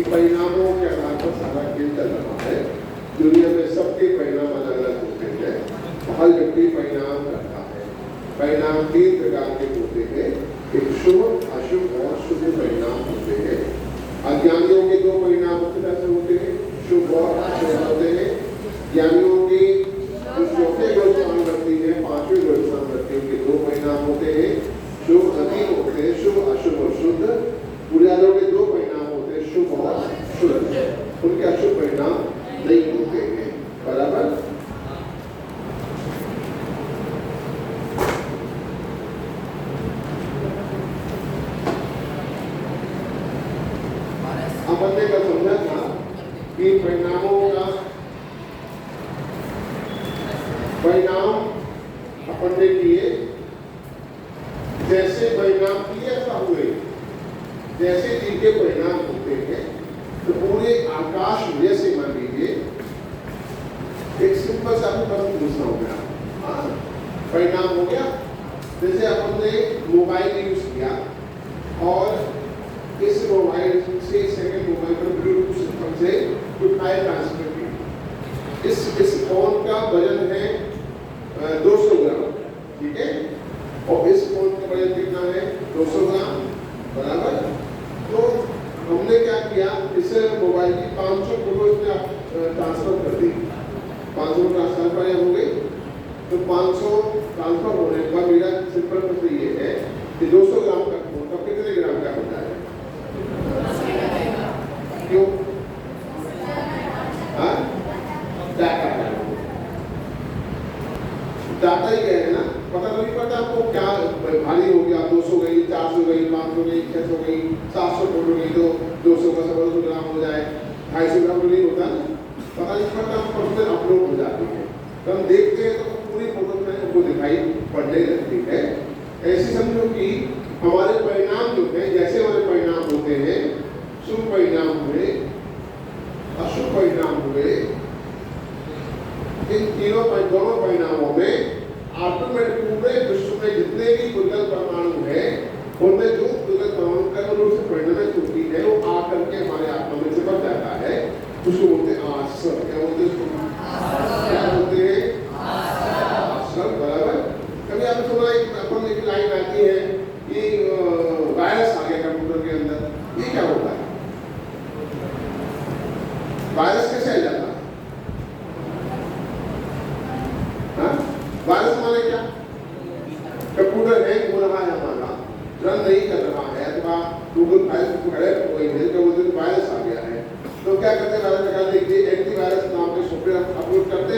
परिणामों के आधार पर सारा खेल चल रहा है। दुनिया में सबके परिणाम अलग अलग होते हैं। हर व्यक्ति परिणाम करता है। परिणाम 3 प्रकार के होते हैं, एक शुभ, अशुभ और शुभ परिणाम होते हैं। अज्ञानियों के 2 परिणाम मुख्य तरह से होते हैं, शुभ और अशुभ होते हैं। ज्ञानियों की जो चौथे गोस्वामी व्यक्ति है, 5वें गोस्वामी व्यक्ति के 2 परिणाम होते हैं, शुभ अतीत होते हैं, शुभ अशुभ और शुद्ध। पुजारियों के 2 परिणाम होते हैं, शुभ और शुभ। उनके अशुभ परिणाम नहीं होते हैं। बराबर। अपन ने कल समझा था कि परिणामों का परिणाम अपन ने किए, जैसे परिणाम किए ऐसा हुए। जैसे जिनके परिणाम होते हैं तो पूरे आकाश में, जैसे मान लीजिए एक सिंपल सा प्रश्न पूछना हो गया, परिणाम हो गया। जैसे अपन ने मोबाइल यूज किया और इस मोबाइल से सेकंड मोबाइल पर ब्लूटूथ सिस्टम से कुछ फाइल ट्रांसफर की। इस फोन का वजन है 200 ग्राम, ठीक है, और इस फोन का वजन कितना है 200 ग्राम, बराबर। तो हमने क्या किया, इस मोबाइल की 500 फोटो ट्रांसफर कर दी। 500 ट्रांसफर हो गई। तो 500 ट्रांसफर होने पर मेरा सिंपल प्रश्न ये है कि 200 ग्राम का फोन का कितने ग्राम का होता है? क्यों? डाटा ही है ना, पता नहीं पड़ता आपको क्या भारी हो गया, 200 गई, 400 गई, 500 गई, 600 गई, 700 फोटो गई तो 200 का 200 ग्राम हो जाए, 250 ग्राम तो नहीं होता ना, पता नहीं पड़ता। फोटो अपलोड हो जाती है तो हम देखते हैं तो पूरी फोटो में हमको दिखाई पड़ने लगती है। ऐसे समझो कि हमारे परिणाम जो है, जैसे हमारे परिणाम होते हैं, शुभ परिणाम हुए, अशुभ परिणाम हुए, इन दोनों परिणामों में ऑटोमेटिक पूरे विश्व में जितने भी गुलगल परमाणु है, उनमें जो गुलगल परमाणु कर्म रूप से परिणमित होती है, वो आकर के हमारे आत्मा में चिपक जाता है। उसको बोलते हैं आश्रम। क्या बोलते हैं उसको? क्या बोलते हैं? आश्रम, बराबर। कभी आपने सुना अपन एक लाइन आती है कि वायरस आ गया कंप्यूटर के अंदर, ये क्या होता है? वायरस कैसे आ जाता है? वायरस माने क्या? कंप्यूटर हैंग हो रहा है, हमारा रन नहीं कर रहा है, अथवा गूगल फाइल करेक्ट हो गई है तो वो वायरस आ गया है। तो क्या करते हैं, वायरस निकाल देखिए, एंटीवायरस नाम के सॉफ्टवेयर अपलोड करते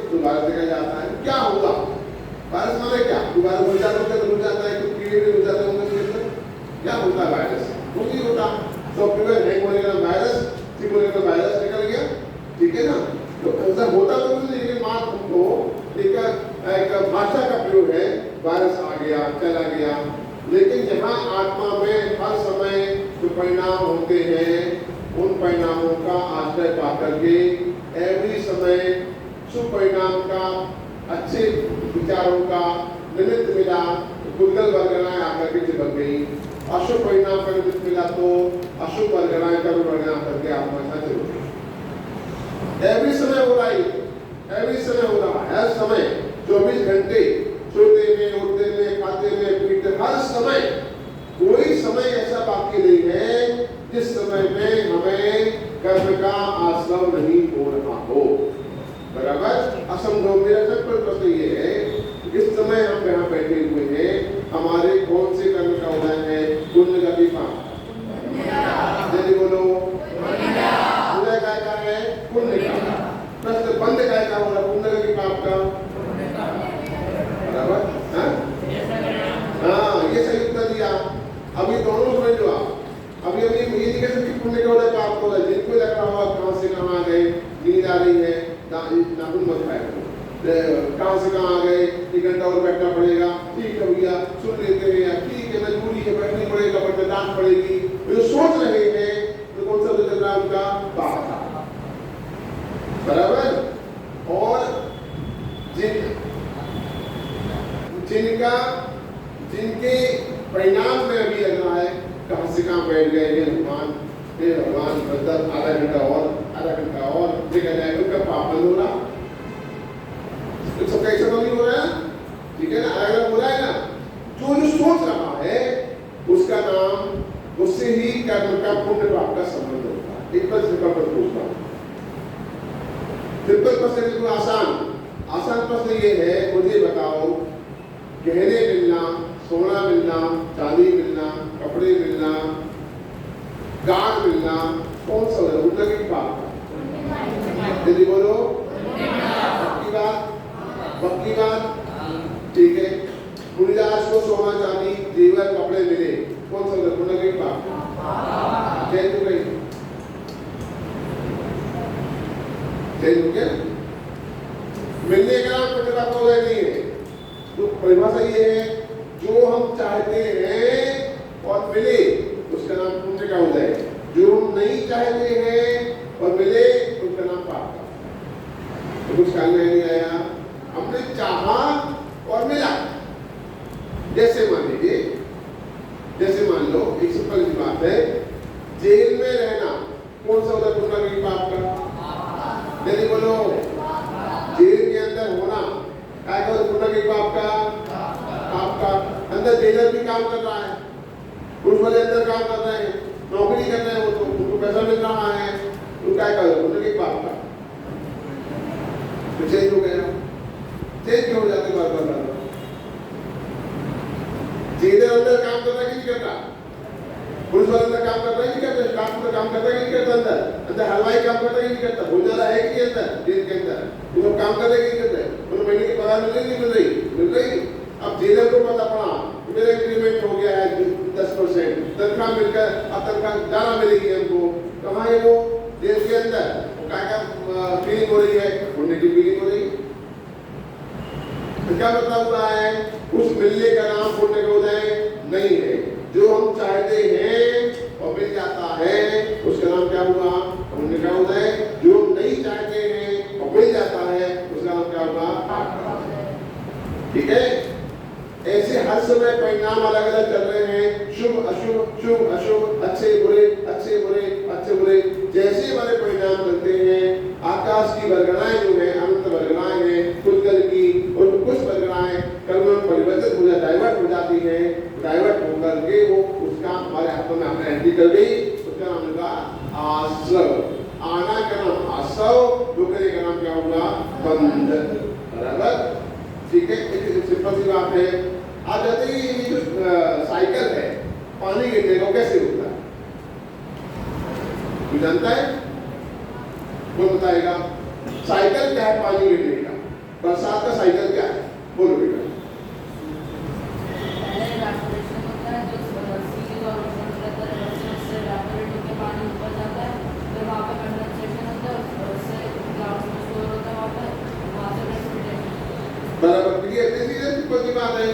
तो वायरस निकल जाता है। क्या होगा? वायरस माने क्या? वायरस घुस जाता है, कुछ कीड़े भी घुस जाते होंगे। क्या होता है वायरस? कुछ नहीं होता। सॉफ्टवेयर हैंग होने का वायरस, ठीक होने का वायरस निकल गया, ठीक है ना। तो ऐसा होता तो कुछ नहीं, लेकिन मात्र हमको एक भाषा का प्रयोग है, वायरस आ गया, चला गया। लेकिन यहाँ आत्मा में हर समय जो परिणाम होते हैं, उन परिणामों का आश्रय पाकर के एवरी समय शुभ परिणाम का, अच्छे विचारों का निमित्त मिला, गुलगल वर्गनाएं आकर के चिपक गई। अशुभ परिणाम का निमित्त मिला तो अशुभ वर्गनाएं कर्म वर्गना करके आत्मा का चिपक गई। एवरी समय हो रहा है, एवरी समय हो रहा है, हर समय 24 घंटे, सोते में, उठते में, खाते में, पीते, हर समय। कोई समय ऐसा बाकी नहीं है जिस समय में हमें कर्म का आश्रम नहीं हो रहा हो, बराबर। असंभव। मेरा सिंपल प्रश्न ये है, इस समय हम यहाँ बैठे हुए हैं, हमारे कौन से कर्म का उदय है? पुण्य का भी काम, जल्दी बोलो। उदय काय का है? पुण्य का। प्रश्न बंद काय का हो रहा? पुण्य का भी पाप का। कहाँ से कहाँ आ गए, 1 घंटा और बैठना पड़ेगा, ठीक है भैया सुन लेते हैं, या ठीक है मजबूरी है बैठनी पड़ेगा, बट डांट पड़ेगी, जो सोच रहे हैं तो कौन सा चल रहा है उनका बाप, बराबर। और जिनके परिणाम में अभी लग रहा है कहाँ से कहाँ बैठ गए हैं भगवान, हे भगवान मतलब आधा घंटा और देखा जाए उनका पाप बंद हो रहा, सबका ऐसा तो नहीं हो रहा है, ठीक है ना, अलग अलग हो रहा है ना। जो सोच रहा है उसका नाम, उससे ही कर्म का पुण्य पाप का संबंध होता है। एक बार सिंपल पर पूछता हूँ, सिंपल प्रश्न बिल्कुल आसान प्रश्न ये है, मुझे बताओ गहने मिलना, सोना मिलना, चांदी मिलना, कपड़े मिलना, गाड़ मिलना कौन सा है, उल्टा की पाप का, यदि बोलो पक्की बात, ठीक है। गुलजार को सोना चांदी जेवर कपड़े मिले कौन सा है, उल्टा की पाप, चेंज हो गई, चेंज हो गया। मिलने का नाम पुण्य पाप हो नहीं है, तो परिभाषा ये है जो हम चाहते हैं और मिले उसका नाम पुण्य का हो जाए, जो हम नहीं चाहते हैं और मिले उसका नाम पाप का। तो कुछ ख्याल में नहीं आया, हमने चाहा और मिला, जैसे मान लीजिए, जैसे मान लो एक सिंपल सी बात है, जेल में रहना कौन सा होता है पुण्य की पाप का, यदि बोलो जेल के अंदर होना क्या पुण्य की पाप का, आपका अंदर जेलर भी काम कर रहा है, पुलिस वाले अंदर काम कर रहे हैं, नौकरी कर रहे हैं, वो तो उनको पैसा मिल रहा है, तो क्या करो पुण्य की पाप का, तो चेंज हो गया, चेंज क्यों हो जाते बार बार, जेलर अंदर काम कर रहा है कि नहीं करता, पुलिस वाले अंदर काम कर रहा है कि नहीं करता, स्टाफ में काम करता है कि नहीं करता, अंदर हलवाई काम करता है कि नहीं करता, भोजनालय है कि नहीं अंदर जेल के अंदर, वो लोग काम कर रहे कि नहीं कर रहे, उन्हें महीने की पगार मिल रही नहीं मिल रही। अब जेलर को पता पड़ा मेरा इंक्रीमेंट हो गया है 10%, तनख्वाह मिलकर अब तनख्वाह ज्यादा मिलेगी हमको, कहाँ है वो, जेल के अंदर, क्या फीलिंग हो रही है, पुण्य की फीलिंग हो रही है। तो क्या मतलब होता है, उस मिलने का नाम पुण्य का उदय नहीं है, जो हम चाहते हैं और मिल जाता है उसका नाम क्या हुआ, पुण्य का उदय, जो हम नहीं चाहते हैं और मिल जाता है उसका नाम क्या हुआ, ठीक है। ऐसे हर समय परिणाम अलग अलग चल रहे हैं, शुभ अशुभ, शुभ अशुभ, अच्छे बुरे, अच्छे बुरे, अच्छे बुरे, जैसे हमारे परिणाम बनते हैं। आकाश की वर्गणाएं जो है, अनंत वर्गणाएं हैं, कुल की और कुछ वर्गणाएं कर्म में परिवर्तित हो जाती, डाइवर्ट हो जाती है, डाइवर्ट होकर के वो उसका हमारे हाथों में हमने एंट्री कर गई, उसका नाम होगा आश्रव, आना का नाम आश्रव, डूबने का नाम क्या होगा, बंध, बराबर, ठीक है। एक सिंपल सी बात है, आप जाते ही ये जो साइकिल है पानी गिरने का कैसे होता है, कोई जानता है, कौन बताएगा, साइकिल क्या है पानी गिरने का, बरसात का साइकिल क्या है, बोलो बेटा। बराबर, सिंपल सी बात है,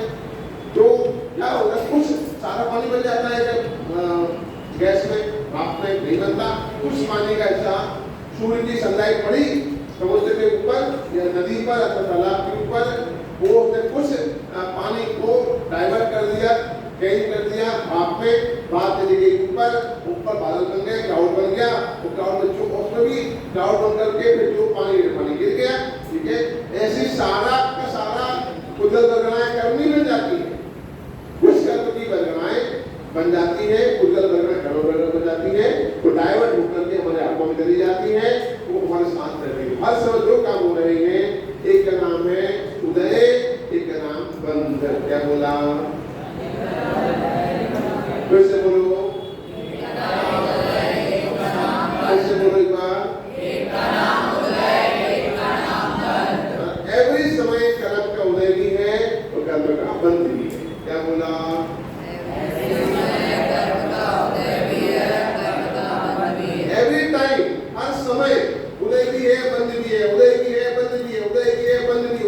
तो क्या होगा, कुछ सारा पानी बन जाता है जब गैस में, भाप में नहीं बनता, कुछ पानी का हिस्सा सूर्य की सनलाइट पड़ी समुद्र के ऊपर या नदी पर अथवा तालाब के ऊपर, वो उसने कुछ पानी को डाइवर्ट कर दिया, चेंज कर दिया भाप में, भाप चली गई ऊपर बादल बन गए, क्लाउड बन गया, वो क्लाउड में जो उसमें भी क्लाउड बन करके फिर जो पानी गिर गया, ठीक है। ऐसी सारा का सारा कुदरत वर्गणाएं कर्मी बन जाती है, कुछ कर्म की वर्गणाएं बन जाती है, कुदरत वर्गणाएं कर्म बन जाती है, वो डाइवर्ट होकर के हमारे आत्मा में चली जाती है, वो हमारे साथ रहती है। हर समय जो काम हो रहे हैं, एक का नाम है उदय, एक का नाम बंध, क्या बोला, फिर से बोलो, फिर से बोलो एक बार, एवरी समय कर्म का उदय भी है और कर्म का बंध भी है, क्या बोला, एवरी टाइम, हर समय उदय भी है बंध भी है, उदय भी है बंध भी है, उदय भी है बंध भी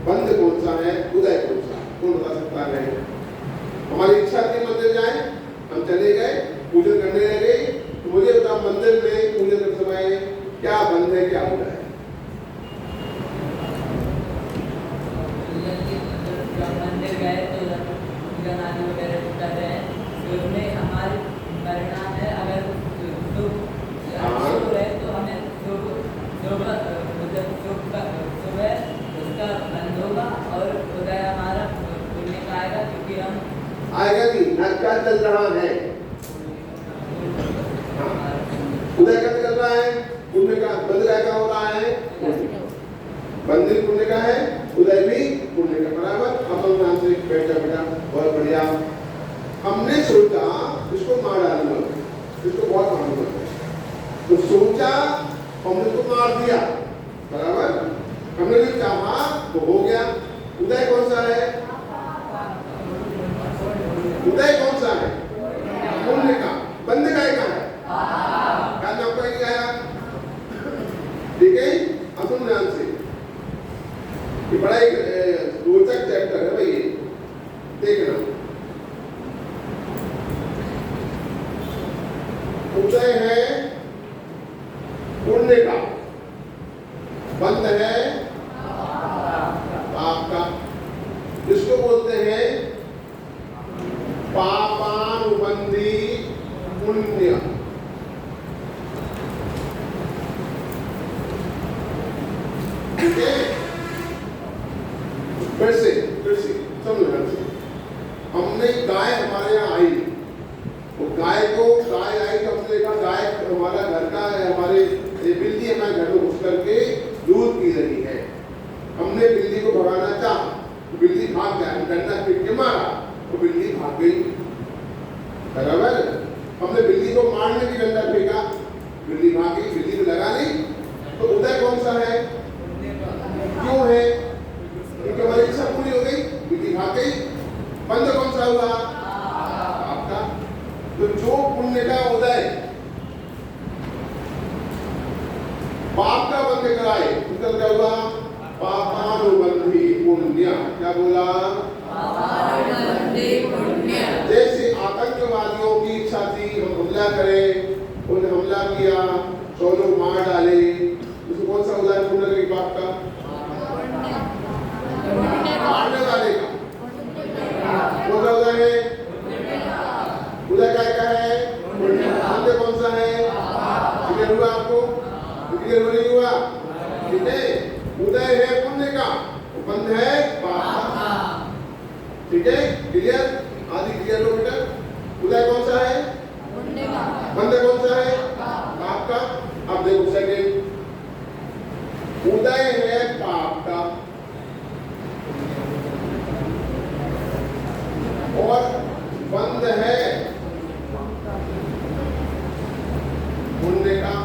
बंद कौन सा है, उदय कौन सा, कौन बता सकता है? हमारी इच्छा थी मंदिर जाए, हम चले गए, पूजन करने लगे, तो मुझे बताओ मंदिर में पूजन करते समय क्या बंद है, क्या उदय है? मंदिर गए तो पूजन आदि वगैरह कर रहे हैं, तो उसमें हमारी परिणाम है, अगर शुभ है तो हमें सुबह उसका बंद होगा और उदय हमारा पुण्य का आएगा, क्योंकि हम आएगा नहीं, ना क्या चल रहा है? उदय का चल रहा है, पुण्य का बंद का हो रहा है, मंदिर पुण्य का है, उदय भी पुण्य का बराबर। अब हम नाम से बैठा बेटा बहुत बढ़िया। हमने सोचा इसको मार डालूंगा, इसको बहुत मारूंगा, तो सोचा हमने तो मार दिया बराबर, हमने जो चाहा वो हो गया। उदय कौन सा है? उदय कौन सा है? पुण्य का। बंद का है? क्या नाम का आया? ठीक है, अब तुम ध्यान से, ये बड़ा एक रोचक चैप्टर है भाई, देखना। उदय है पुण्य का, बंद है पाप का। जिसको बोलते हैं पापानुबंधी पुण्य। ठीक है, फिर से समझना। हमने गाय हमारे यहाँ आई, वो गाय आई तो हमने देखा गाय हमारा घर का हमारे बिल्ली हमारे घर में घुस करके दूध पी रही है। हमने बिल्ली को भगाना चाहा, तो बिल्ली भाग गया, डंडा पीट के मारा तो बिल्ली भाग गई बराबर। हमने बिल्ली को मारने की डंडा फेंका, बिल्ली भाग गई, बिल्ली को लगा नहीं। तो उदय कौन सा है? क्यों है? क्योंकि हमारी इच्छा पूरी हो गई, बिल्ली भाग गई। बंद कौन सा हुआ? आपका। तो जो पुण्य का उदय पाप का बंद कराए, उसका क्या हुआ? पापानुबंधी पुण्य। क्या बोला? पापानुबंधी पुण्य। जैसे आतंकवादियों की इच्छा थी हम हमला करें, उन्होंने हमला किया, 100 लोग मार डाले, उसको कौन सा उदय पुण्य के पाप का? मारने वाले का। कौन सा उदय है? उदय क्या है? पुण्य कौन सा है? क्लियर हुआ आपको? क्लियर नहीं हुआ? ठीक है, उदय है पुण्य का, बंद है पाप का। ठीक है, क्लियर? आदि क्लियर हो बेटा? उदय कौन सा है? पुण्य का। बंद कौन सा है? पाप का। अब देखो सेकंड, उदय है पाप का और बंद है पुण्य का।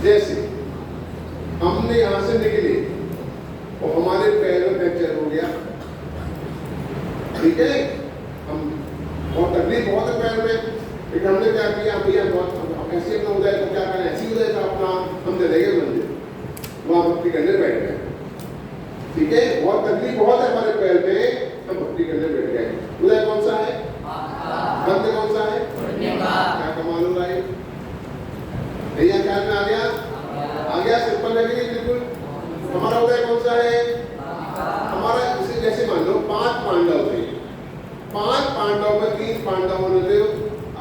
जैसे हमने यहां से निकले और हमारे पैर में फ्रैक्चर हो गया, ठीक है, हम बहुत तकलीफ बहुत है पैर में, लेकिन हमने क्या किया भैया बहुत ऐसे अपना उदय तो क्या करें, ऐसी उदय था अपना, हम चले गए मंदिर, वहां भक्ति करने बैठ गए। ठीक है, बहुत तकलीफ बहुत है हमारे पैर में, हम भक्ति करने बैठ गए। उदय कौन सा है? बंद कौन सा है? क्या कमाल हो रहा है भैया? ख्याल में आ गया सिंपल है कि नहीं? बिल्कुल। हमारा उदय कौन सा है? हमारा जैसे मान लो 5 पांडव थे, 5 पांडव में 3 पांडवों ने तो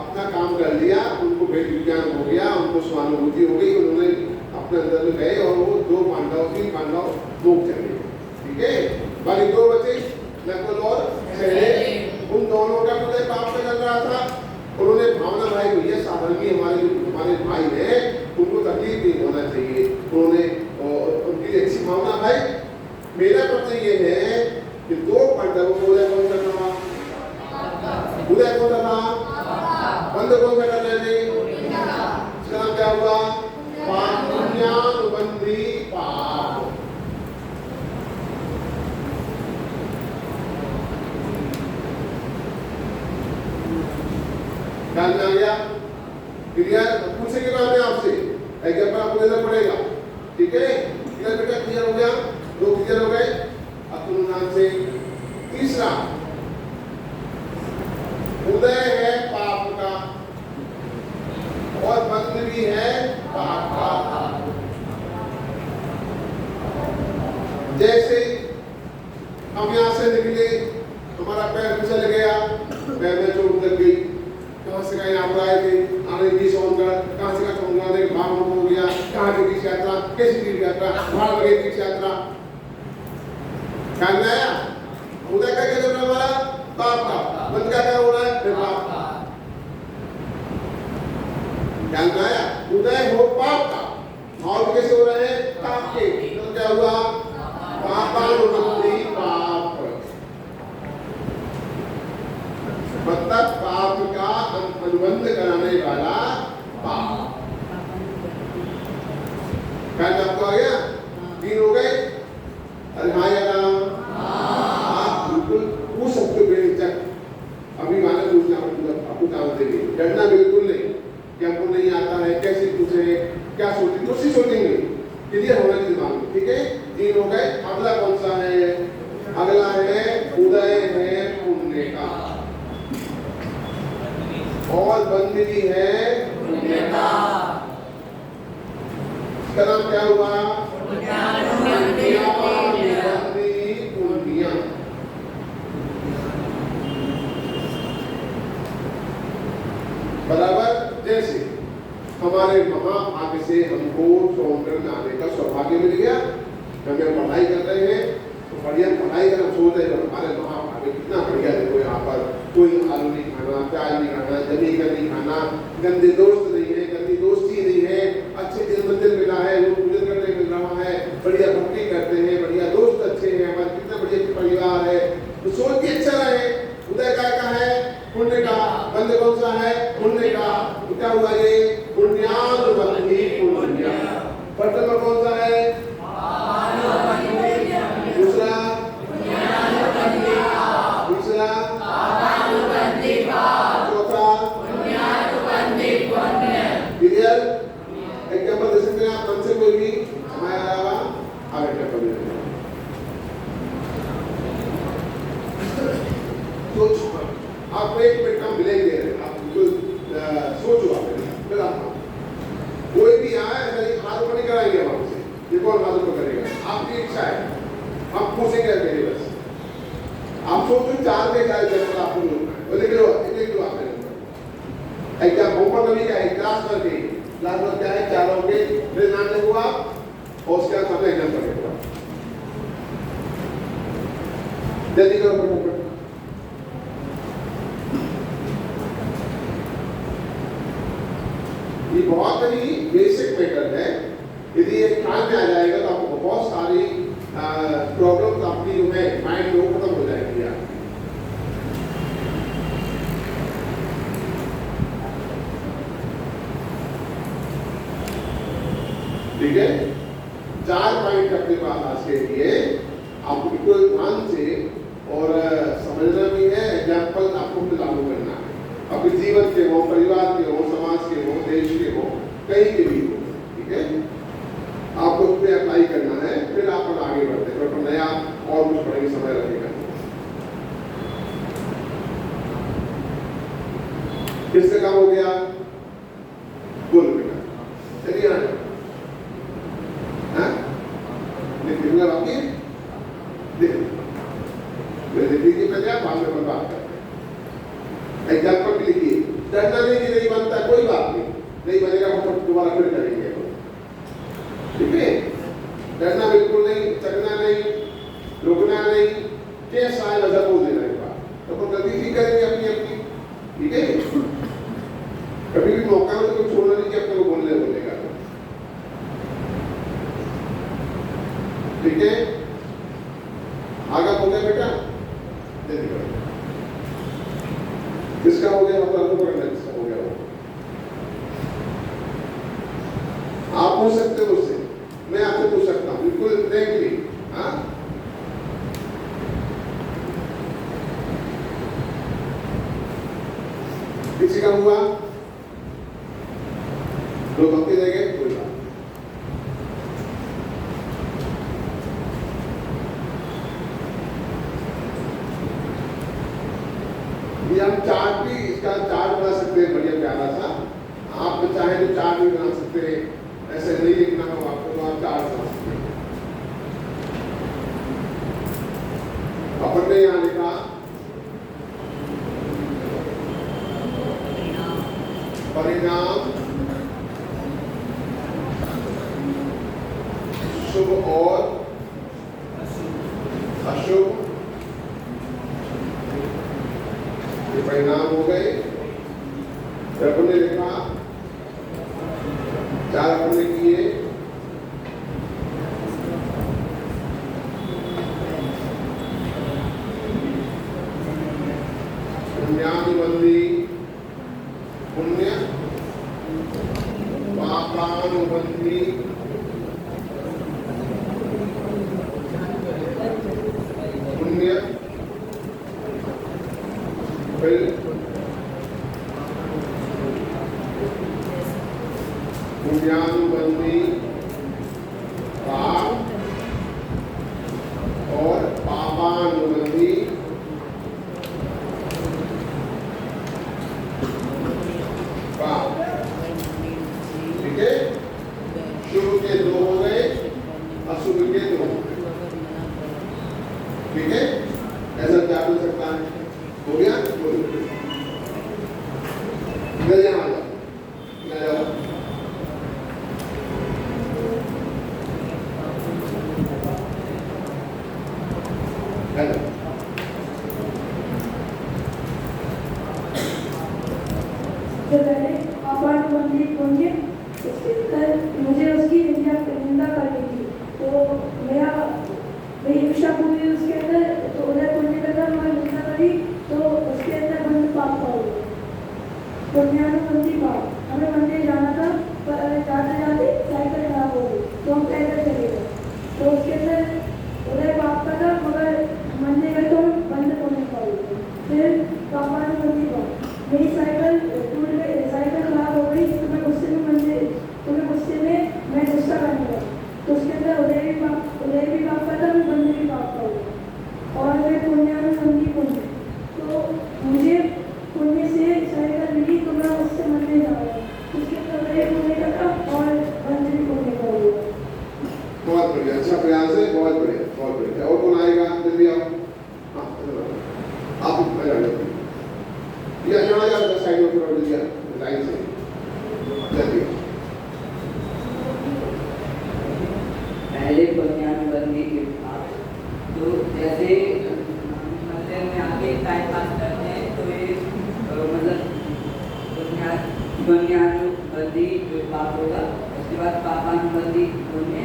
अपना काम कर लिया, उनको भेद विज्ञान हो गया, उनको स्वानुभूति हो गई, उन्होंने अपने अंदर में गए और वो 3 पांडव मोक्ष चले गए। ठीक है, बाकी 2 बचे, नकुल और सहदेव। उन दोनों का उदय पाप में चल रहा था। उन्होंने भावना भाई भैया साधर्मी हमारे भाई है, उनको तकलीफ नहीं होना चाहिए, उन्होंने उनकी अच्छी भावना भाई। मेरा प्रश्न ये है कि 2 पांडवों को उदय कौन सा था? उदय कौन सा था? बंद कौन सा कर लेने? इसका नाम क्या हुआ? पुण्यानुबंधी पाप। ध्यान में आ गया? क्लियर? पूछेंगे बाद में आपसे, एग्जाम्पल आपको देना पड़ेगा। ठीक है, क्लियर क्लियर हो गया, 2 क्लियर हो गए। अब तुम ध्यान से तीसरा, उदय है पाप का और बंद भी है पाप का। जैसे हम यहाँ से निकले, हमारा पैर फिसल गया, पैर में चोट लग गई, कहाँ से कहीं आप आए थे, आने की सोनगढ़, कहाँ से कहाँ सोनगढ़ भाग हो गया, कहाँ की तीर्थ यात्रा, कैसी तीर्थ यात्रा, भाग लगे तीर्थ यात्रा, ख्याल में आया? उदय का क्या चल रहा है हमारा? पाप का। बंद का क्या हो रहा है? पाप का। ख्याल में आया? उदय हो पाप का और कैसे हो रहे हैं? पाप के। तो क्या हुआ? पापानुबंधी पाप, मतलब पाप का अनुबंध कराने वाला पाप। क्या आपको आ गया? 3 हो गए? अरे हाँ या ना? आप बिल्कुल पूछ सकते हो बेहिचक, अभी माने पूछना, आपको जानते नहीं, डरना बिल्कुल नहीं कि हमको नहीं आता है, कैसे पूछे, क्या सोचेंगे, कुछ ही सोचेंगे, क्लियर होना चाहिए दिमाग में। ठीक है, 3 हो गए। अगला कौन सा है? अगला है उदय है पुण्य का और बंद भी है पुण्य का। इसका नाम क्या हुआ? पुण्य। बराबर जैसे हमारे महाभाग्य से हमको सोनगढ़ आने का सौभाग्य मिल गया, हमें पढ़ाई कर रहे हैं, तो बढ़िया पढ़ाई करना सोच रहे हैं, हमारे महाभाग्य कितना बढ़िया। देखो यहाँ पर कोई आलू नहीं खाना, प्याज नहीं खाना, जमीन नहीं खाना, गंदे दोस्त नहीं है, गंदी दोस्ती नहीं है, अच्छे दिन मंदिर मिला है, लोग पूजन करने मिल रहा है, बढ़िया भक्ति करते हैं, बढ़िया दोस्त अच्छे हैं, हमारे कितना बढ़िया परिवार है, तो सोच के अच्छा रहे। उदय का है पुण्य का, बंद कौन सा है? पुण्य का। तो क्या हुआ ये? पुण्यानुबंधी पुण्य। प्रथम में कौन सा है? दूसरा, तीसरा, चौथा, क्लियर? एग्जाम्पल दे सकते हैं आप मन से, कोई भी हमारे अलावा आप एग्जाम्पल दे सकते हैं। सोचो, आपको 1 मिनट का मिलेंगे, आप बिल्कुल सोचो। आप फिर आप कोई भी आए ऐसा हाथ ऊपर नहीं कराएंगे हम आपसे, ये कौन हाथ ऊपर करेगा? आपकी इच्छा है, हम पूछेंगे मेरे बस। आप सोचो 4 के 4 जब आपको मिलना है, बोले लो एक दो आपने नंबर एक क्या होमवर्क अभी क्या है? क्लास वर्क है, क्लास वर्क क्या है? 4 होंगे, फिर नाम लिखो आप और उसके बाद सामने एग्जाम करेंगे। जल्दी करो फटाफट। ये बहुत ही बेसिक मैटर है, यदि ये ख्याल में आ जाएगा तो आपको बहुत सारी प्रॉब्लम्स आपकी जो है माइंड में खत्म हो जाएगी। ठीक है, 4 पॉइंट अपने पास आज के लिए आपको बिल्कुल ध्यान से और समझना भी है, एग्जाम्पल आपको लागू करना है अपने जीवन के हो, परिवार के हो, समाज के हो, देश के हो, कहीं के भी हो। ठीक है, आपको उस पर अप्लाई करना है, फिर आप आगे बढ़ते हैं, फिर नया और कुछ पढ़ेंगे, समय लगेगा। किसका काम हो गया? बोलो बेटा, चलिए ना, लिखूंगा बाकी देख लीजिए पहले, आप बाद में बात करते हैं। एग्जाम्पल भी लिखिए, डरना नहीं कि नहीं बनता, कोई बात नहीं बनेगा, हम दोबारा फिर करेंगे। ठीक है, डरना बिल्कुल नहीं, चकना नहीं, रुकना नहीं, कैसा है वजह बोल देना एक बार, तो गलती ठीक करेंगे अपनी। ठीक है, कभी भी मौका हो तो छोड़ना नहीं कि अपने को बोलेगा। ठीक है, आगे हो गया बेटा, किसका हो गया? मतलब किसका हो गया? आप पूछ सकते हो उससे, मैं आपसे पूछ सकता हूँ बिल्कुल फ्रैंकली। हाँ, किसी का हुआ? 2 पंक्ति देंगे, कोई बात। ये हम चार्ट भी, इसका चार्ट बना सकते हैं बढ़िया प्यारा सा। आप चाहे तो चार्ट भी बना सकते हैं, ऐसे नहीं लिखना हो आपको तो आप चार्ट बना सकते हैं। अपन ने यहाँ लिखा परिणाम शुभ और अशुभ, ये परिणाम हो गए। फिर अपन ने लिखा चार अपन ने किए पुण्यानुबंधी पुण्य, पापानुबंधी पुण्य, फिर पुण्यानुबंधी पाप और पापानुबंधी पाप। ठीक है, शुभ के दो हो गए, अशुभ के दो हो गए। ठीक है, ऐसा क्या बोल सकता है? हो गया? बोलो। इधर यहाँ आ जाओ, इधर आ जाओ। हेलो, जो पहले पापानुबंधी पुण्य, उसके अंदर मुझे उसकी निंदा करनी थी, तो मेरी इच्छा पूरी उसके अंदर, तो उधर पुण्य करना मैं निंदा करी, तो उसके अंदर बंद पाप का हो गया। पुण्यानुबंधी पाप, हमें मंदिर जाना था पर जाते जाते साइकिल खराब हो गई, तो हम पैदल चले गए, तो उसके अंदर उधर पाप का था, मगर मंदिर गए तो हम बंद होने का हो गया। फिर पापानुबंधी पाप, मेरी साइकिल टूट गई, साइकिल खराब हो गई, तो मैं गुस्से में मैं गुस्सा करने लगा, तो उसके अंदर उदय भी पाप का था, मैं बंद भी पाप का हुआ। और मैं पुण्यानुबंधी पुण्य, तो मुझे पुण्य से साइकिल मिली, तो मैं उससे मंदिर जा रहा, उसके अंदर उदय पुण्य का था और बंद भी पुण्य का हुआ। बहुत बढ़िया, अच्छा प्रयास है, बहुत बढ़िया, बहुत बढ़िया। और कौन आएगा? जल्दी आओ। हाँ, आप आ जाओ। ये यहाँ आ जाओ, साइड में थोड़ा जल्दी आओ, लाइन से जल्दी। पहले पुण्यानुबंधी के पाप, तो जैसे मंदिर में आके टाइम पास करते हैं, तो ये मतलब पुण्यानुबंधी पाप होगा। उसके बाद पापानुबंधी पुण्य,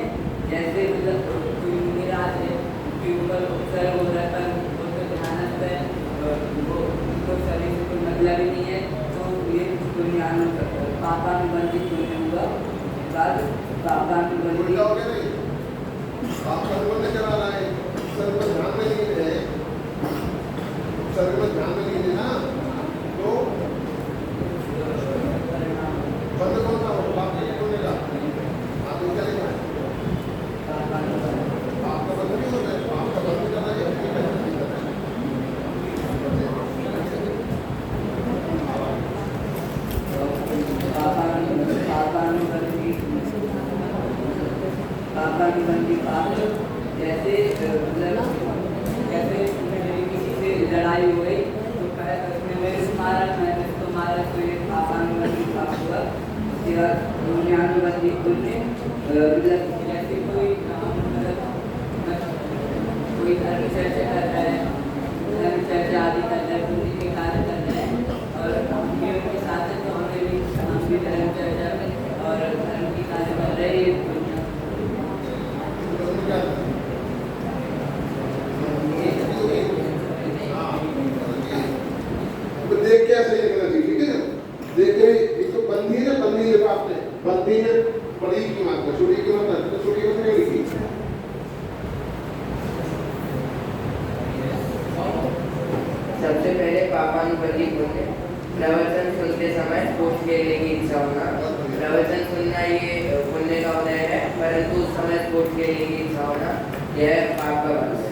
जैसे मतलब कोई मेरा के ऊपर सर हो रहा है, वो तो ध्यान है, वो उनको शरीर से कोई मतलब ही नहीं है, तो ये पापानुबंधी पुण्य हुआ। बाद पापानुबंधी उल्टा हो गया नहीं? आपका अनुबंध करा रहा है, सर पर ध्यान में नहीं है, सर पर ध्यान में नहीं देना, तो बंद कौन सा हो? आपके खोलने का आप क्या लिखा है? आपका बंद नहीं हो गया, आपका बंद करना है, पापानुबंधी पाप, जैसे मतलब जैसे मेरी किसी से लड़ाई हो गई, तो मेरे से मारा, मैंने इसको मारा, तो ये पापानुबंधी पाप हुआ। उसके बाद पुण्यानुबंधी पुण्य, मतलब जैसे कोई धर्म चर्चा कर रहा है, धर्म चर्चा आदि कर रहा है, पुण्य के कार्य कर रहे हैं, और हम भी उनके साथ हैं, तो हम भी धर्म चर्चा और धर्म की कार्य कर रहे हैं। देख क्या सही लिखना चाहिए, ठीक है ना? देख के एक तो बंदी है, बंदी लिखा आपने, बंदी है बड़ी की मात्रा, छोटी की मात्रा, तो छोटी की मात्रा लिखी। सबसे पहले पापानुबंधी पुण्य, प्रवचन सुनते समय स्पोर्ट्स खेलने की इच्छा होना। प्रवचन सुनना ये पुण्य का उदय है, परंतु उस समय स्पोर्ट्स खेलने की इच्छा होना यह पाप का फल है।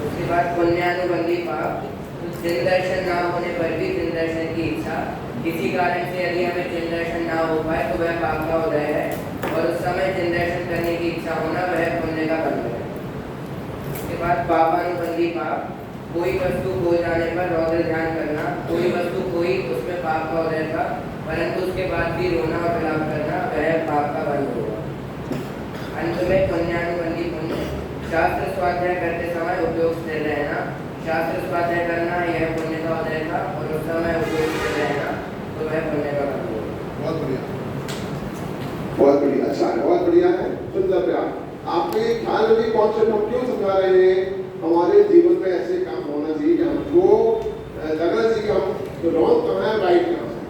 उसके बाद पुण्यानुबंधी पाप, चिन्ह दर्शन ना होने पर भी चिन्ह दर्शन की इच्छा, किसी कारण से यदि हमें चिन्ह दर्शन ना हो पाए तो वह पाप का उदय है, और उस समय चिन्ह दर्शन करने की इच्छा होना वह पुण्य का बंध है। उसके बाद पापानुबंधी पाप, कोई वस्तु खो जाने पर रौद्र ध्यान करना, कोई वस्तु खोई उसमें पाप का उदय था, परंतु उसके बाद भी रोना और विलाप करना वह पाप का बंध होगा। अंत में पुण्यानुबंधी पुण्य, शास्त्र स्वाध्याय करते समय उपयोग स्थिर रहना, शास्त्र स्वाध्याय करना यह पुण्य का उदय था, और उस समय उपयोग स्थिर रहना तो वह पुण्य का बंध होगा। बहुत बढ़िया, बहुत बढ़िया, अच्छा है, बहुत बढ़िया है, सुंदर प्यार। आपके ख्याल में कॉन्सेप्ट हम क्यों समझा रहे हैं? हमारे जीवन में ऐसे काम होना चाहिए कि हमको लगना चाहिए कि हम रॉन्ग कहाँ है, राइट कहाँ है,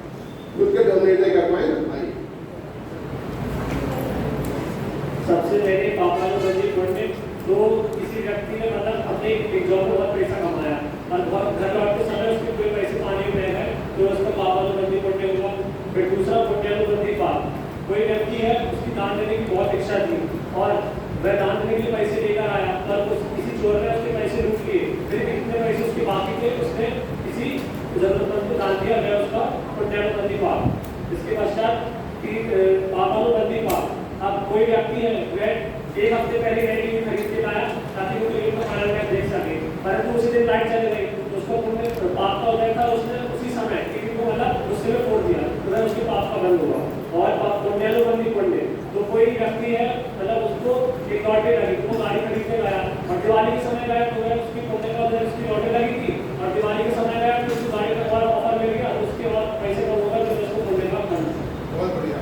उसके हम निर्णय कर पाए ना। आइए, सबसे पहले पापानुबंधी पुण्य, तो किसी व्यक्ति ने मतलब अपने एक जॉब में बहुत पैसा कमाया और बहुत घर लौटते समय उसके कोई पैसे पानी में है तो उसका पापानुबंधी पुण्य हुआ। फिर दूसरा पुण्यानुबंधी पाप, कोई व्यक्ति है उसकी दान देने की बहुत इच्छा थी और वह दान देने के लिए पैसे लेकर आया, पर किसी चोर ने उसके पैसे लूट लिए, फिर कितने पैसे उसके बाकी थे उसने किसी जरूरतमंद को दान दिया, गया उसका पुण्यानुबंधी पाप। इसके पश्चात पापानुबंधी पाप, अब कोई व्यक्ति है वह एक हफ्ते पहले नई टीवी खरीद के लाया ताकि वो टीवी का फाइनल मैच देख सके, परंतु उसी दिन लाइट चली गई तो उसको पुण्य पाप का उदय था, उसने उसी समय टीवी को मतलब गुस्से में फोड़ दिया तो वह उसके पाप का बंद होगा। और पुण्यानुबंधी पुण्य, तो कोई व्यक्ति है मतलब उसको एक लॉटरी लगी, वो गाड़ी खरीदने गया और दिवाली के समय गया तो वह उसकी पुण्य का उदय, उसकी लॉटरी लगी थी और दिवाली के समय गया तो उसकी गाड़ी का और ऑफर मिल गया, उसके बाद पैसे कम होगा तो उसको पुण्य का बंद। बहुत बढ़िया,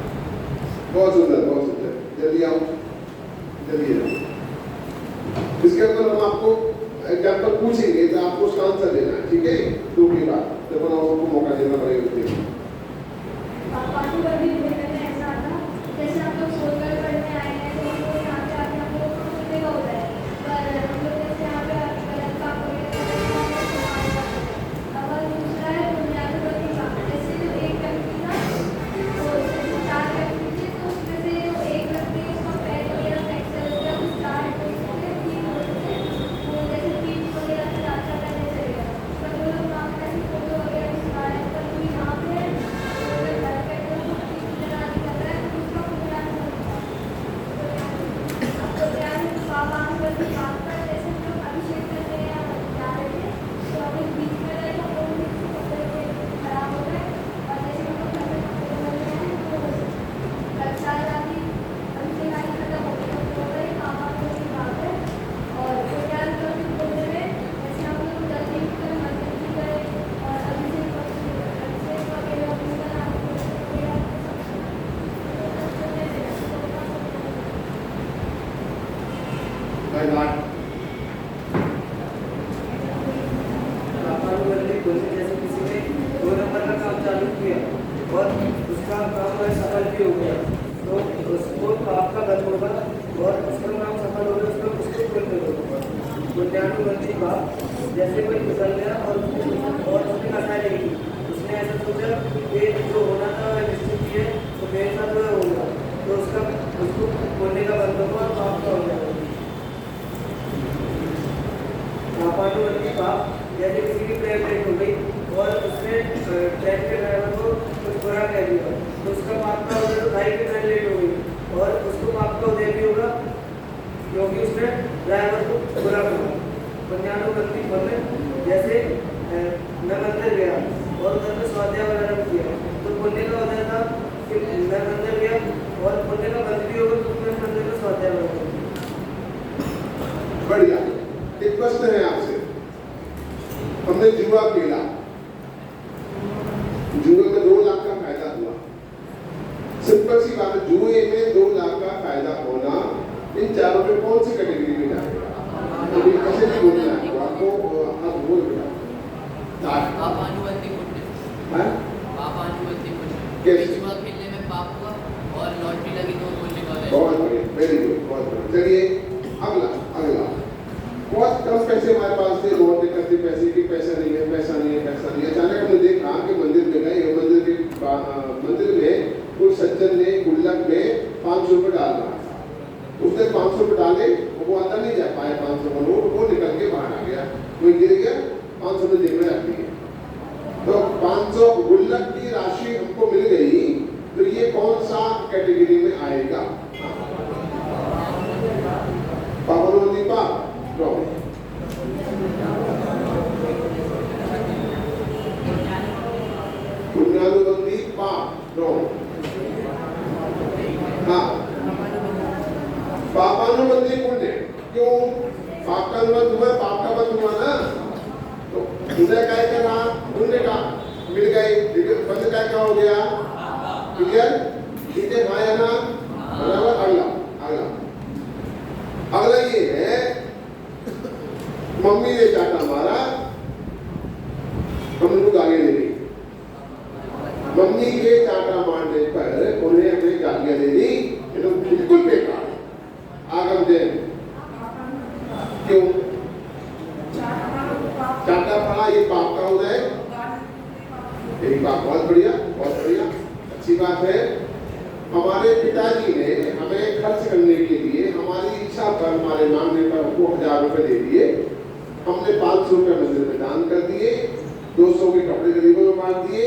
बहुत सुंदर, बहुत सुंदर। जल्दी आओ, जल्दी आओ। इसके अंदर हम आपको एग्जाम्पल पूछेंगे तो आपको उसका आंसर देना है, ठीक है? दो की बात तो आपको मौका देना पड़ेगा। पापानुबंधी पुण्य में ऐसा था, जैसे हम लोग सोचकर पढ़ने आए हैं तो हम लोग यहाँ पे आके हम लोग को पुण्य का होता है, पर हम लोग जैसे यहाँ पे गलत काम वगैरह अगर दूसरा है पुण्यानुबंधी पाप, जैसे जो एक व्यक्ति था तो जैसे 4 व्यक्ति थे तो उसमें से जो एक व्यक्ति उसका पैर वगैरह फ्रैक्चर हो गया, कुछ 4 ठीक हो गए, वो जैसे पीठ वगैरह से यात्रा करने चले गए, पर वो लोग वहाँ पे ऐसी फोटो वगैरह खिंचवा रहे हैं, पर कोई यहाँ पे है पापानुबंधी पाप पर जैसे हम लोग अभिषेक करने जा रहे थे तो हम लोग बीच में गए तो वो खराब हो गए, और जैसे हम लोग घर में कपड़े बन रहे हैं तो प्रसाद आदि अभिषेक आदि खत्म हो गए तो वही पापानुबंधी पाप है। और पुण्यानुबंधी पुण्य में जैसे हम लोग जल्दी उठकर मंदिर भी गए और अभिषेक वगैरह पापानुबंधी पुण्य, जैसे किसी ने 2 नंबर का काम चालू किया और उसका काम वह सफल भी हो गया तो उसको पाप का बंध होगा, और उसका काम सफल हो गया उसको पुण्य होगा। पुण्यानुबंधी पाप, जैसे कोई फिसल गया और उसने कथा नहीं की, उसने ऐसा सोचा कि जो होना था वह निश्चित ही है तो मेरे साथ वह होगा, तो उसको पुण्य का बंध होगा और पाप का हो जाएगा। पापानुबंधी पाप, जैसे किसी की ट्रेन लेट हो गई और उसने ट्रेन के ड्राइवर को कुछ बुरा कह दिया तो उसका पाप का उदय, तो भाई की ट्रेन लेट हो गई और उसको पाप का उदय भी होगा क्योंकि उसने ड्राइवर को बुरा कहा। पुण्यानुबंधी पुण्य, जैसे मैं मंदिर गया और उधर में स्वाध्याय वगैरह किया तो पुण्य का उदय था कि मैं मंदिर गया, और पुण्य का बंध भी होगा क्योंकि मैं मंदिर में स्वाध्याय वगैरह किया। बढ़िया। एक प्रश्न है आपसे, हमने जुआ खेला, जुए में 2 लाख का फायदा हुआ, सिंपल सी बात है, जुए में 2 लाख का फायदा होना इन चारों में कौन सी कैटेगरी में जाएगा? तो ये कैसे नहीं बोलना है आपको, आप बोल बेटा। पापानुबंधी पुण्य, हैं? पापानुबंधी पुण्य, कैसे? जुआ खेलने में पाप हुआ और लॉटरी लगी तो पुण्य का उदय। बहुत बढ़िया, वेरी गुड, बहुत बढ़िया। चलिए अगला बहुत कम पैसे हमारे पास थे, बहुत करते पैसे की, पैसा नहीं है, पैसा नहीं है, पैसा नहीं है। अचानक हमने देखा कि मंदिर में गए, मंदिर में कोई सज्जन ने गुल्लक में 500 रुपये डाल रहा था, उसने 500 रुपये डाले, वो अंदर नहीं जा पाया, 500 का नोट वो निकल के बाहर आ गया, वो गिर गया, 500 रुपये जेब में रख दिए। पाप का अनुबंध हुआ, पाप का बंध हुआ ना। तो उदय काय का रहा, पुण्य का मिल गए, लेकिन बंध काय का हो गया, क्लियर? ठीक है, हाँ या ना? बराबर। अगला ये है, मम्मी ने चाटा मारा, हम लोग आगे ले गई। मम्मी के चाटा मारने पर उन्हें अपनी गालियां दे दी, ये लोग बिल्कुल बेकार है। आगम दे क्यों? चाटा पड़ा, ये पाप का उदय। यही बात, बहुत बढ़िया, बहुत बढ़िया, अच्छी बात है। हमारे पिताजी ने हमें खर्च करने के लिए हमारी इच्छा पर, हमारे मांगने पर हमको 1000 रुपए दे दिए। हमने 500 रुपए मंदिर में दान कर दिए, 200 के कपड़े गरीबों में बांट दिए,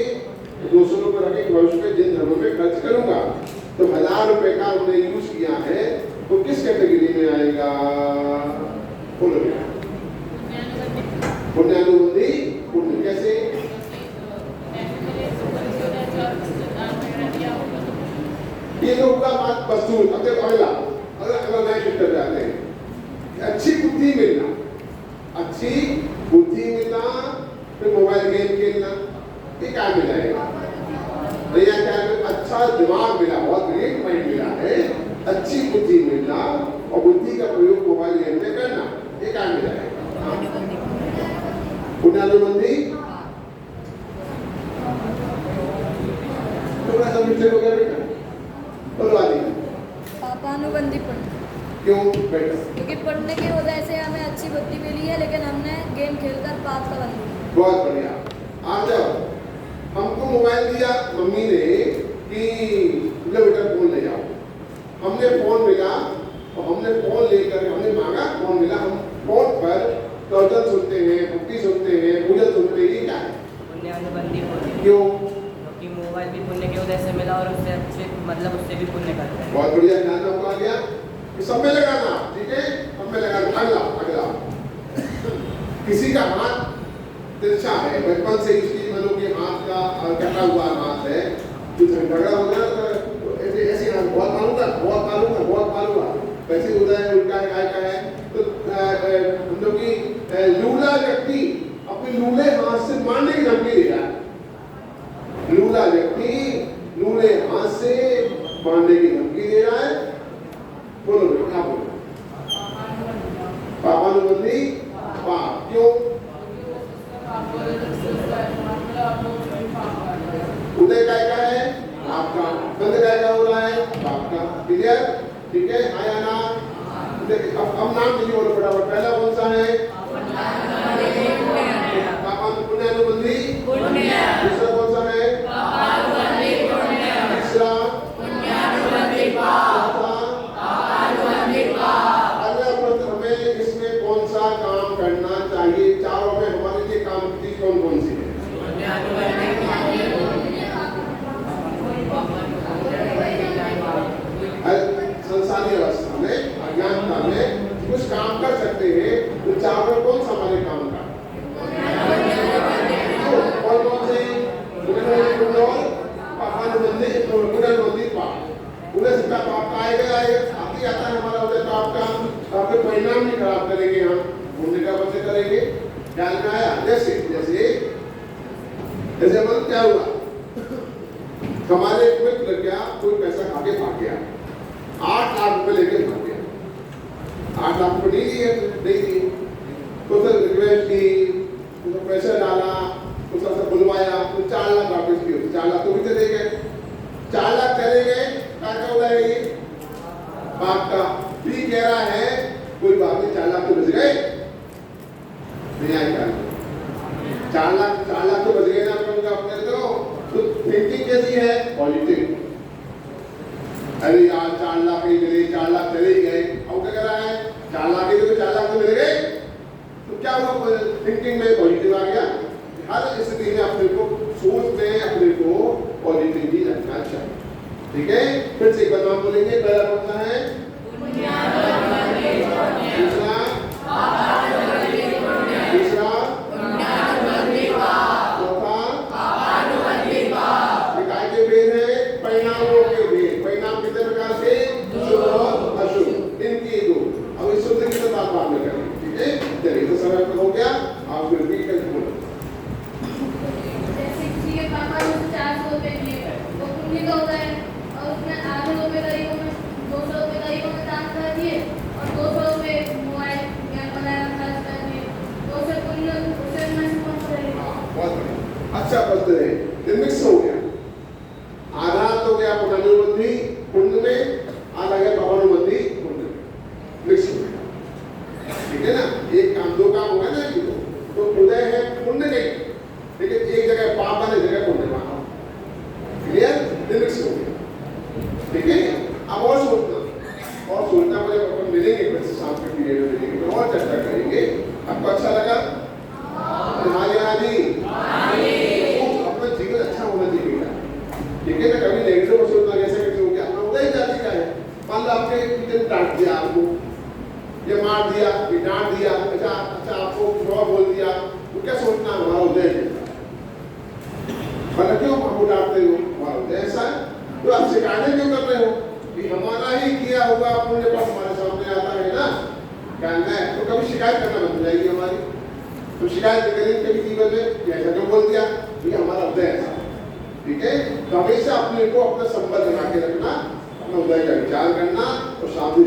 200 रुपए रखे भविष्य में जिन धर्मों में खर्च करूंगा। तो 1000 रुपए का हमने यूज किया है, तो किस कैटेगरी में आएगा? बोलो। पुण्यानुबंधी पुण्य। कैसे? ये तो होगा बात वस्तु। अगर नए शिफ्टर जाते हैं, अच्छी बुद्धि मिलना, अच्छी बुद्धि मिलना, फिर मोबाइल गेम खेलना, ये क्या मिला है? क्या अच्छा दिमाग मिला, बहुत ग्रेट माइंड मिला है, अच्छी बुद्धि मिलना और बुद्धि का प्रयोग मोबाइल गेम में करना, ये क्या मिला है? पुण्यानुबंधी। थोड़ा सा मिस्टेक हो गया बेटा, पापानुबंधी पुण्य। क्यों बेटा? क्योंकि पढ़ने की वजह से हमें अच्छी बुद्धि मिली है, लेकिन हमने गेम खेलकर पाप का बन लिया। बहुत बढ़िया। आ जाओ, हमको मोबाइल दिया मम्मी ने कि लो बेटा फोन ले जाओ। हमने फोन मिला और हमने फोन लेकर, हमने मांगा, फोन मिला, हम फोन पर प्रवचन सुनते हैं, भक्ति सुनते हैं, पूजा सुनते हैं, ये क्या है? पुण्यानुबंधी पुण्य। क्यों? क्योंकि मोबाइल भी पुण्य की वजह से मिला और उससे अच्छे, मतलब उससे भी पुण्य करते हैं। बहुत बढ़िया, ध्यान आपको आ गया। सब में लगाना, ठीक है, सब में लगाना। अगला किसी का हाथ तिरछा है, बचपन से इसकी मतलब कि हाथ का कटा हुआ हाथ है, जो झगड़ा हो गया तो ऐसे हाथ बहुत मारूंगा, वैसे होता है, उल्टा काय का है। तो हम लोग की लूला व्यक्ति अपने लूले हाथ से मारने की धमकी दे रहा है। लूला व्यक्ति लूले हाथ से मारने की धमकी दे रहा है। बोलो क्या बोलो? पापानुबंधी पाप। क्यों? उदय काय का है? आपका। बंद काय का हो रहा है? आपका। क्लियर? ठीक है, हाँ या ना? अब नाम नहीं बोलो फटाफट। पहला कौन सा है? पुण्यानुबंधी पुण्य। दूसरा कौन सा है? पापानुबंधी पुण्य। तीसरा पुण्यानुबंधी पाप। हमें इसमें कौन सा काम करना चाहिए? चारों में हमारे लिए काम की कौन कौन सी है? संसारी अवस्था में, अज्ञानता में कुछ काम कर सकते हैं, तो चारों में कौन सा हमारे काम का? कौन कौन से? पुण्यानुबंधी पाप। उन्हें सिद्धा पाप का आएगा, आती आता है हमारा उदय पाप का। आपके परिणाम नहीं खराब करेंगे, हम पुण्य का बंद करेंगे। ख्याल में आया? जैसे मतलब क्या हुआ, हमारे मित्र क्या कोई पैसा खा के भाग गया, 8 लाख रुपए लेके भाग गया। 8 लाख रुपए नहीं दिए, तो फिर रिक्वेस्ट की, तो पैसा डाला, तो सबसे बुलवाया, तो 4 लाख वापस किए। 4 लाख तो भी चले गए, 4 लाख चले गए, क्या होगा ये? बाप का भी कह रहा है, कोई बात नहीं, 4 लाख तो बच गए। नहीं आएगा 4 लाख तो बच गए ना अपने तो थिंकिंग कैसी है? पॉजिटिव। अरे यार 4 लाख ही मिले, 4 लाख चले ही गए, अब क्या कर रहा है? 4 लाख ही तो 4 लाख तो मिल गए, तो क्या हुआ? थिंकिंग में पॉजिटिव आ गया। हर स्थिति में अपने को सोच में अपने को पॉजिटिव ही रखना चाहिए, ठीक है? फिर से एक बार नाम बोलेंगे। पहला कौन सा है? दूसरा परिणामों के भेद। परिणाम कितने प्रकार के? शुभ और अशुभ, इनकी दो। अब इस शुद्ध की बात संबद्ध रहे, ये मिक्स हो गया। आधा तो गया पुण्यानुबंधी पुण्य में, आधा गया पापानुबंधी पुण्य में, मिक्स हो गया। ठीक है ना, एक काम दो काम होगा ना, तो उदय है पुण्य नहीं, लेकिन एक जगह पाप बने, जगह पुण्य बना। क्लियर, मिक्स हो गया। ठीक है, अब और सोचना मुझे अपन मिलेंगे, फिर शाम के पीरियड में मिलेंगे, तो और चर्चा करेंगे। आपको अच्छा लगा? हाँ या नहीं? अपना जीवन अच्छा होना चाहिए। ठीक है ना, कभी नेगेटिव सोचना कैसे कैसे हो गया, अपना उदय जाति का है। मान लो आपके टीचर ने डांट दिया आपको, ये मार दिया, ये डांट दिया, अच्छा आपको बुरा बोल दिया, तो क्या सोचना हमारा उदय है? मतलब क्यों हमको डांटते हो? हमारा उदय ऐसा है, तो आप शिकायतें क्यों कर रहे हो? कि हमारा ही किया हुआ पुण्य पाप हमारे सामने आता है ना, कहना है, तो कभी शिकायत करना बंद हो जाएगी हमारी। तो शिकायत करेंगे कभी जीवन में, ऐसा क्यों बोल दिया, ये हमारा उदय ऐसा। ठीक है, तो हमेशा अपने को अपना संबंध बना के रखना, अपना उदय का विचार करना और शांति